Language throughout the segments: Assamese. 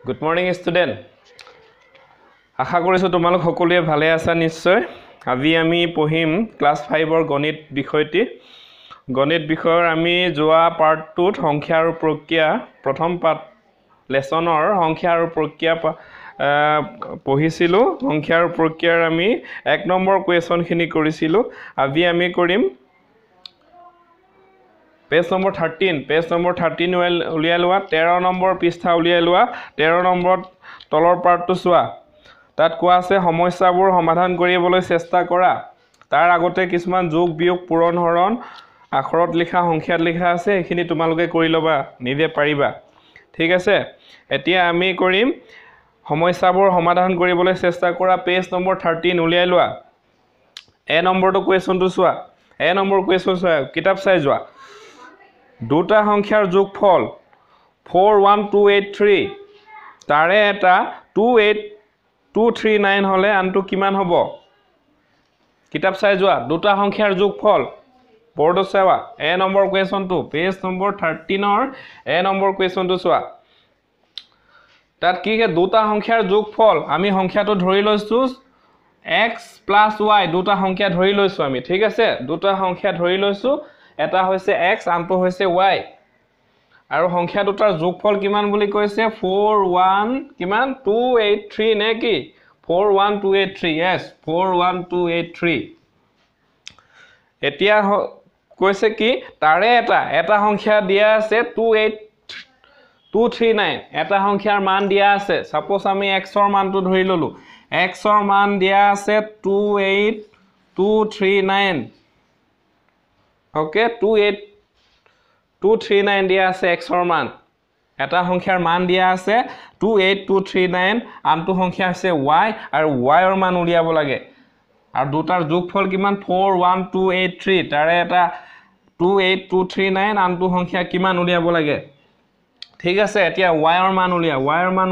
Good morning, student. আশা কৰিছো তোমালোক সকলোৱে ভালে আছা নিশ্চয়। আজি আমি পঢ়িম ক্লাস 5 ৰ গণিত বিষয়টি। গণিত বিষয়ৰ আমি যোৱা পাৰ্ট 2 ত সংখ্যা আৰু প্ৰক্ৰিয়া প্ৰথম পাৰ্ট লেসনৰ সংখ্যা আৰু প্ৰক্ৰিয়া পঢ়িছিলো। সংখ্যা আৰু প্ৰক্ৰিয়াৰ আমি 1 নম্বৰ কোৱেশ্চন খিনি কৰিছিলো। আজি আমি কৰিম Page number 13 উলিয়াই লোৱা 13 নম্বৰ পৃষ্ঠা উলিয়াই লোৱা 13 নম্বৰ তলৰ পাৰ্টটো চোৱা তাত কোৱা আছে সমস্যাবোৰ সমাধান কৰিবলৈ চেষ্টা কৰা তাৰ আগতে কিছুমান যোগ বিয়োগ পূৰণ হৰণ আখৰত লিখা সংখ্যাত লিখা আছে এইখিনি তোমালোকে কৰি লবা নিজে পাৰিবা ঠিক আছে এতিয়া আমি কৰিম সমস্যাবোৰ সমাধান কৰিবলৈ চেষ্টা কৰা Page number 13 উলিয়াই লোৱা এ নম্বৰটো কোৱেশ্চনটো চোৱা এ নম্বৰ কোৱেশ্চন চোৱা কিতাপ চাই যোৱা দুটা সংখ্যাৰ যোগফল 41283 তাৰে এটা 28239 হলে আনটো কিমান হ'ব কিতাপ চাই যোৱা দুটা সংখ্যাৰ যোগফল বৰ্ড চাৱা এ নম্বৰ কোৱেশ্চনটো Page number 13 ৰ এ নম্বৰ কোৱেশ্চনটো চোৱা তাত কি হে দুটা সংখ্যাৰ যোগফল আমি সংখ্যাটো ধৰি লৈছো x + y দুটা সংখ্যা ধৰি লৈছো আমি ঠিক আছে দুটা সংখ্যা ধৰি লৈছো এটা হৈছে x আনটো হৈছে y আৰু সংখ্যা দুটাৰ যোগফল কিমান বুলি কৈছে 41 কিমান 283 নে কি 41283 yes 41283 এতিয়া কৈছে কি তাৰে এটা সংখ্যা দিয়া আছে 28239 এটা সংখ্যাৰ মান দিয়া আছে সাপোজ আমি x ৰ মানটো ধৰি ললো x ৰ মান দিয়া আছে 28239 Okay, 28239 দিয়া আছে x ৰ মান এটা সংখ্যাৰ মান দিয়া আছে 28239 আনটো সংখ্যা আছে y আৰু y ৰ মান উলিয়াব লাগে আৰু দুটাৰ যোগফল কিমান 41283 তাৰে এটা 28239 আনটো সংখ্যা কিমান উলিয়াব লাগে ঠিক আছে এতিয়া y ৰ মান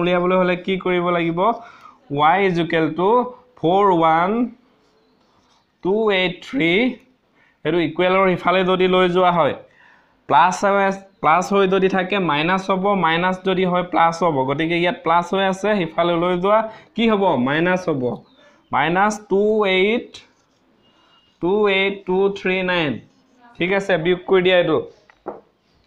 উলিয়াবলৈ হলে কি কৰিব লাগিব y = 41283 এটো ইকুৱেলৰ ইফালে যদি লৈ যোৱা হয় প্লাস হৈ যদি থাকে মাইনাস হ'ব মাইনাস যদি হয় প্লাস হ'ব গতিকে ইয়াত প্লাস হৈ আছে ইফালে লৈ যোৱা কি হ'ব মাইনাস হ'ব -28239 ঠিক আছে বিয়োগ কৰি দিয়া এটো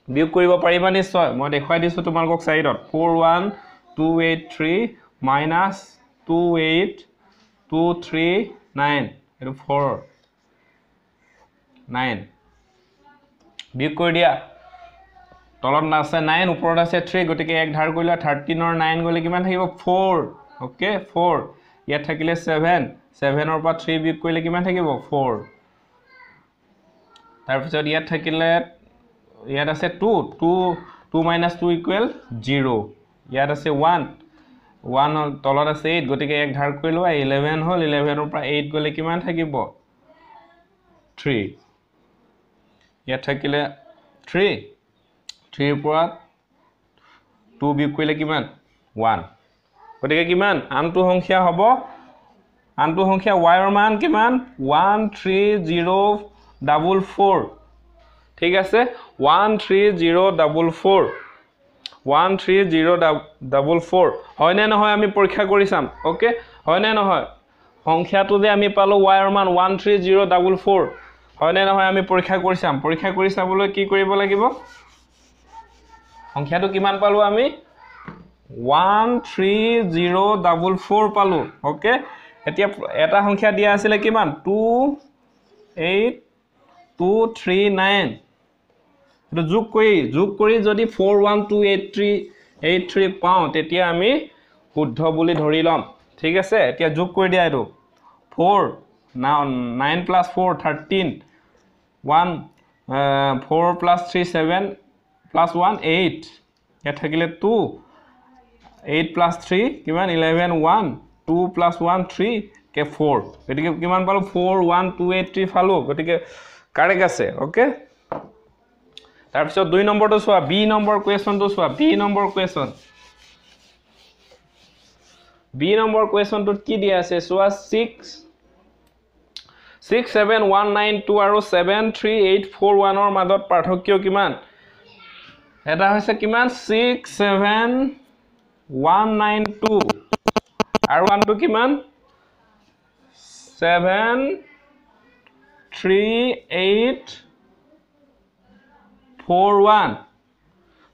বিয়োগ কৰিব পাৰিবা নিশ্চয় মই দেখাই দিছো তোমালোকক সাইডত 41283 -28239 এটো 4 9 বিয়োগ কৰি দিয়া তলত আছে 9 ওপৰত আছে 3 গতিকে এক ধাৰ কৰিলা 13 ৰ 9 গলে কিমান থাকিব 4 ওকে 4 ইয়াত থাকিলে 7 7 ৰ পৰা 3 বিয়োগ কৰিলে কিমান থাকিব 4 তাৰ পিছত ইয়াত থাকিলে ইয়াত আছে 2 2 - 2 = 0 ইয়াত আছে 1 তলত আছে 8 গতিকে এক ধাৰ কৰিলো 11 হল 11 ৰ পৰা 8 গলে কিমান থাকিব 3 ইয়াত থাকিলে 3 ৰ পৰা 2 বিয়োগ কৰিলে কিমান 1 গতিকে কিমান আনটো সংখ্যা হ'ব আনটো সংখ্যা y ৰ মান কিমান 13044 ঠিক আছে 13044 হয় নে নহয় আমি পৰীক্ষা কৰি চাম ওকে হয় নে নহয় সংখ্যাটো যে আমি পালো y ৰ মান 13044 হয় নে নহয় আমি পৰীক্ষা কৰি চাবলৈ কি কৰিব লাগিব সংখ্যাটো কিমান পালো আমি 13044 পালো ওকে এতিয়া এটা সংখ্যা দিয়া আছিল কিমান 28239 এটো যোগ কৰি যদি 41283 পাও তেতিয়া আমি শুদ্ধ বুলি ধৰি লম ঠিক আছে এতিয়া যোগ কৰি দিয়া এটো 4 now 9 + 4 13 1 4 + 3 7 + 1 8 ইয়াত থাকিলে 2 8 + 3 কিমান 11 1 2 + 1 3 কে 4 গতিকে কিমান পালো 41283 পালো গতিকে কাৰেক্ট আছে ওকে তাৰ পিছত 2 নম্বৰটো চোৱা বি নম্বৰ কোৱেশ্চনটো চোৱা বি নম্বৰ কোৱেশ্চনটোত কি দিয়া আছে চোৱা 67192 আৰু 73841 ৰ মাজত পাৰ্থক্য কিমান এটা হৈছে কিমান 67192 192 আৰু 1 টো কিমান 73841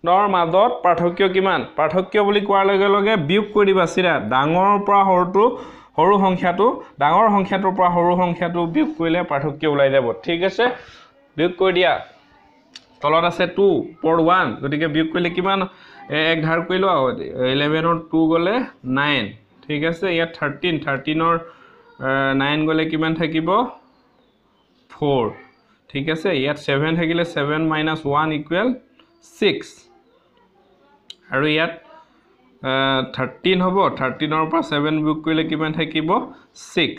নৰ মাজত পাৰ্থক্য কিমান পাৰ্থক্য বুলি কোৱাৰ লগে লগে বিয়োগ কৰি দিবা সিৰা ডাঙৰৰ পৰা সৰুটো সৰু সংখ্যাটো ডাঙৰ সংখ্যাটোৰ পৰা সৰু সংখ্যাটো বিয়োগ কৰিলে পাৰ্থক্য ওলাই যাব ঠিক আছে বিয়োগ কৰি দিয়া তলত আছে 2 ওপৰত 1 গতিকে বিয়োগ কৰিলে কিমান এক ধাৰ কৰিলো 11 ৰ 2 গলে 9 ঠিক আছে ইয়াত 13 ৰ 9 গলে কিমান থাকিব 4 ঠিক আছে ইয়াত 7 থাকিলে 7 - 1 ইকুৱেল 6 আৰু ইয়াত 13 হ'ব 13 ৰ পৰা 7 বিয়োগ কৰিলে কিমান থাকিব 6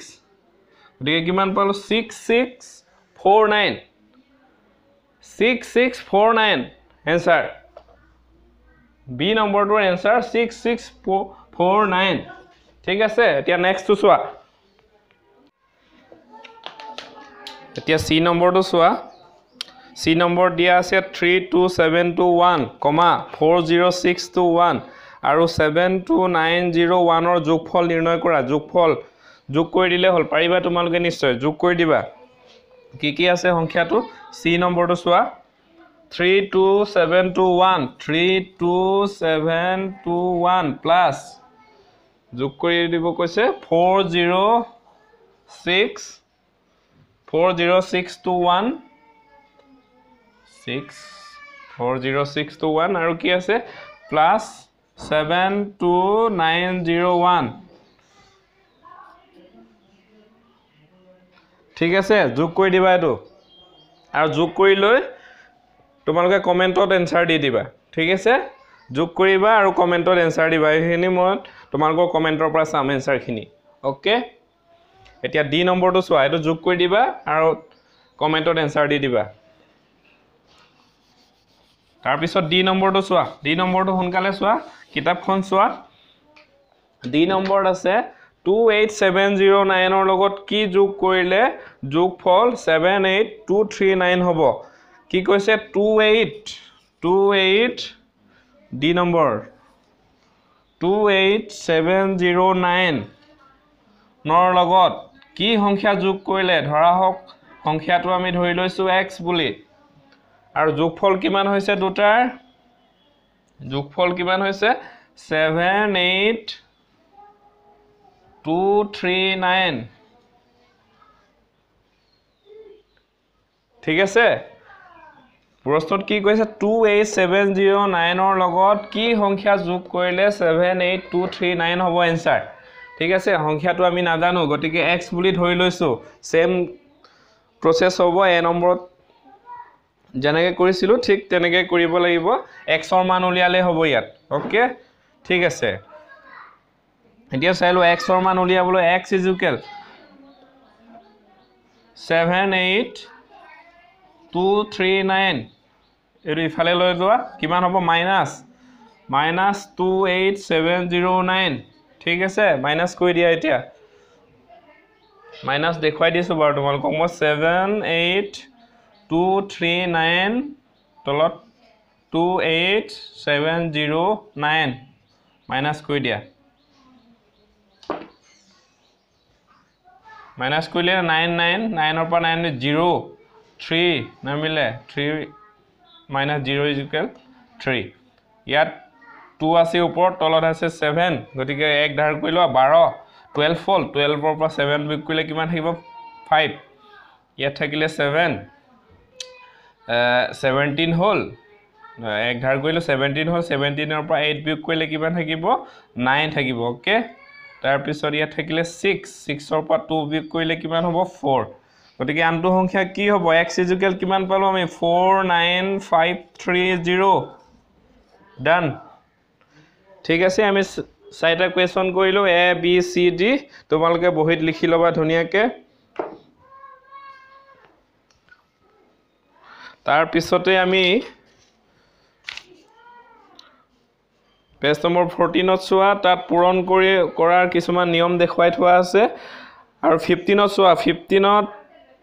গতিকে কিমান পালো 6649 6649 answer B নম্বৰটোৰ answer 6649 ঠিক আছে এতিয়া নেক্সট টু চোৱা এতিয়া C নম্বৰটো চোৱা C নম্বৰ দিয়া আছে 32721, 40621 আৰু 72901 ৰ যোগফল নিৰ্ণয় কৰা যোগফল যোগ কৰি দিলে হল পাৰিবা তোমালোকে নিশ্চয় যোগ কৰি দিবা কি আছে সংখ্যাটো C নম্বৰটো চোৱা 32721 প্লাস যোগ কৰি দিব কৈছে 40621 40621 আৰু কি আছে প্লাস 72901 ঠিক আছে যোগ কৰি দিবা এটো আৰু যোগ কৰি লৈ তোমালোকে কমেন্টত এনসাৰ দি দিবা ঠিক আছে যোগ কৰিবা আৰু কমেন্টত এনসাৰ দিবা এইখিনি মই তোমালোকৰ কমেন্টৰ পৰা চাম এনসাৰখিনি ওকে এতিয়া ডি নম্বৰটো চোৱা এটো যোগ কৰি দিবা আৰু কমেন্টত এনসাৰ দি দিবা তাৰ পিছত ডি নম্বৰটো চোৱা ডি নম্বৰটো সোনকালে চোৱা কিতাপখন চোৱা ডি নম্বৰত আছে 28709 ৰ লগত কি যোগ কৰিলে যোগফল 78239 হ'ব কি কৈছে 28 ডি নম্বৰ 28709 নৰ লগত কি সংখ্যা যোগ কৰিলে ধৰা হওক সংখ্যাটো আমি ধৰি লৈছো x বুলি আৰু যোগফল কিমান হৈছে দুটাৰ যোগফল কিমান হৈছে 78239 ঠিক আছে প্ৰশ্নত কি কৈছে 28709 ৰ লগত কি সংখ্যা যোগ কৰিলে 78239 হ'ব এনসাৰ ঠিক আছে সংখ্যাটো আমি নাজানো গতিকে x বুলি ধৰি লৈছো সেম প্ৰসেস হ'ব এ নম্বৰত যেনেকৈ কৰিছিলো ঠিক তেনেকৈ কৰিব লাগিব x ৰ মান উলিয়ালে হ'ব ইয়াত ওকে ঠিক আছে এতিয়া চাইলো x ৰ মান উলিয়াবলৈ x = 78239 এটো ইফালে লৈ যোৱা কিমান হ'ব -28709 ঠিক আছে মাইনাস কৰি দিয়া এতিয়া মাইনাস দেখুৱাই দিছো বাৰু তোমালোকক মই 78239 তলত 28709 মাইনাস কৰি দিয়া মাইনাস কৰিলে 99 9 ৰ পৰা 9 0 3 নামিলে 3 - 0 = 3 ইয়াত 2 আছে ওপৰত তলত আছে 7 গতিকে এক ধাৰ কৰিলো 12 12 হ'ল 12 ৰ পৰা 7 বিয়োগ কৰিলে কিমান থাকিব 5 ইয়াত থাকিলে 7 17 হ'ল এক ধাৰ কৰিলো 17 হ'ল 17 ৰ পৰা 8 বিয়োগ কৰিলে কিমান থাকিব 9 থাকিব ওকে তাৰ পিছত ইয়াত থাকিলে 6 ৰ পৰা 2 বিয়োগ কৰিলে কিমান হ'ব 4 গতিকে আনটো সংখ্যা কি হ'ব x = কিমান পালো আমি 49530 ডান ঠিক আছে আমি চাইটা কোৱেশ্চন কৰিলো a b c d তোমালোকে বহিত লিখি লবা ধুনিয়াকে তাৰ পিছতে আমি পেজ নম্বৰ 14 ত চোৱা তাত পূৰণ কৰাৰ কিছুমান নিয়ম দেখুৱাই থোৱা আছে আৰু 15 ত চোৱা 15 ত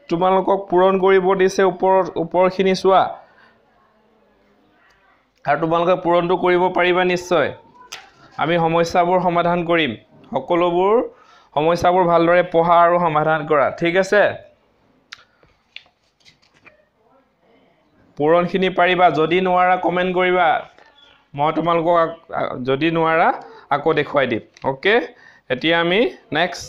তোমালোকক পূৰণ কৰিব দিছে ওপৰখিনি চোৱা আৰু তোমালোকে পূৰণটো কৰিব পাৰিবা নিশ্চয় আমি সমস্যাবোৰ সমাধান কৰিম সকলোবোৰ সমস্যাবোৰ ভালদৰে পঢ়া আৰু সমাধান কৰা ঠিক আছে পূৰণখিনি পাৰিবা যদি নোৱাৰা কমেন্ট কৰিবা মই তোমালোকক যদি নোৱাৰা আকৌ দেখুৱাই দিম ওকে এতিয়া আমি নেক্সট